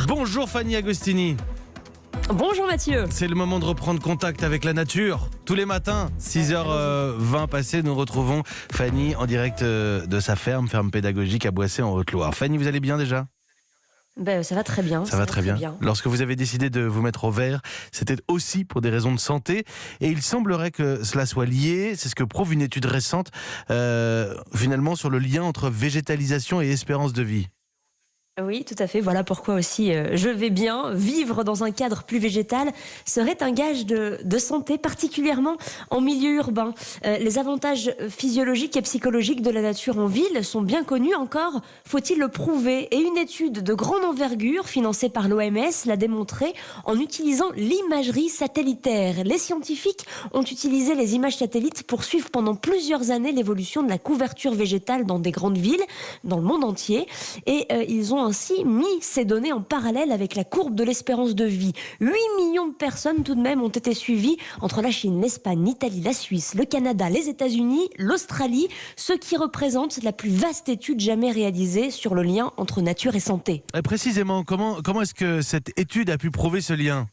Bonjour Fanny Agostini. Bonjour Mathieu. C'est le moment de reprendre contact avec la nature. Tous les matins, 6h20 passées, nous retrouvons Fanny en direct de sa ferme pédagogique à Boissé en Haute-Loire. Fanny, vous allez bien déjà ? Ça va très bien. Ça va très bien. Lorsque vous avez décidé de vous mettre au vert, c'était aussi pour des raisons de santé. Et il semblerait que cela soit lié, c'est ce que prouve une étude récente, finalement sur le lien entre végétalisation et espérance de vie. Oui, tout à fait. Voilà pourquoi aussi je vais bien. Vivre dans un cadre plus végétal serait un gage de santé, particulièrement en milieu urbain. Les avantages physiologiques et psychologiques de la nature en ville sont bien connus, encore faut-il le prouver. Et une étude de grande envergure, financée par l'OMS, l'a démontré en utilisant l'imagerie satellitaire. Les scientifiques ont utilisé les images satellites pour suivre pendant plusieurs années l'évolution de la couverture végétale dans des grandes villes, dans le monde entier. Et ils ont ainsi mis ces données en parallèle avec la courbe de l'espérance de vie. 8 millions de personnes tout de même ont été suivies entre la Chine, l'Espagne, l'Italie, la Suisse, le Canada, les États-Unis, l'Australie, ce qui représente la plus vaste étude jamais réalisée sur le lien entre nature et santé. Et précisément, comment est-ce que cette étude a pu prouver ce lien ?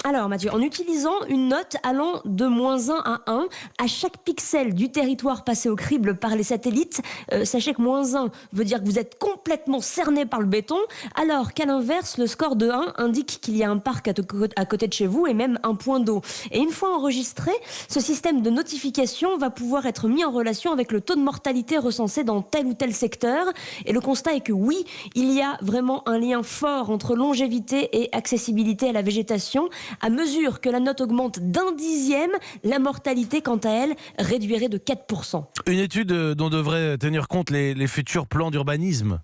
Alors Mathieu, en utilisant une note allant de -1 à 1 à chaque pixel du territoire passé au crible par les satellites, sachez que -1 veut dire que vous êtes complètement cerné par le béton, alors qu'à l'inverse, le score de 1 indique qu'il y a un parc à côté de chez vous et même un point d'eau. Et une fois enregistré, ce système de notification va pouvoir être mis en relation avec le taux de mortalité recensé dans tel ou tel secteur. Et le constat est que oui, il y a vraiment un lien fort entre longévité et accessibilité à la végétation. À mesure que la note augmente d'1/10, la mortalité, quant à elle, réduirait de 4%. Une étude dont devraient tenir compte les futurs plans d'urbanisme.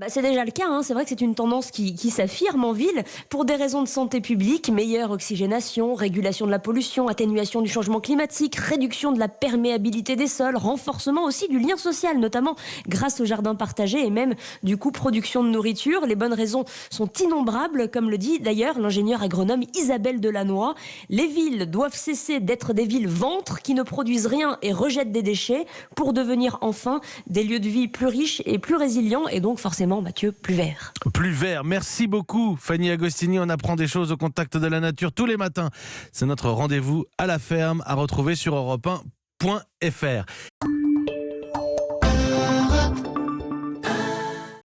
C'est déjà le cas, c'est vrai que c'est une tendance qui s'affirme en ville pour des raisons de santé publique, meilleure oxygénation, régulation de la pollution, atténuation du changement climatique, réduction de la perméabilité des sols, renforcement aussi du lien social, notamment grâce aux jardins partagés et même du coup production de nourriture. Les bonnes raisons sont innombrables, comme le dit d'ailleurs l'ingénieure agronome Isabelle Delannoy. Les villes doivent cesser d'être des villes ventres qui ne produisent rien et rejettent des déchets pour devenir enfin des lieux de vie plus riches et plus résilients et donc forcément Mathieu, plus vert. Plus vert, merci beaucoup Fanny Agostini, on apprend des choses au contact de la nature tous les matins. C'est notre rendez-vous à la ferme à retrouver sur europe1.fr.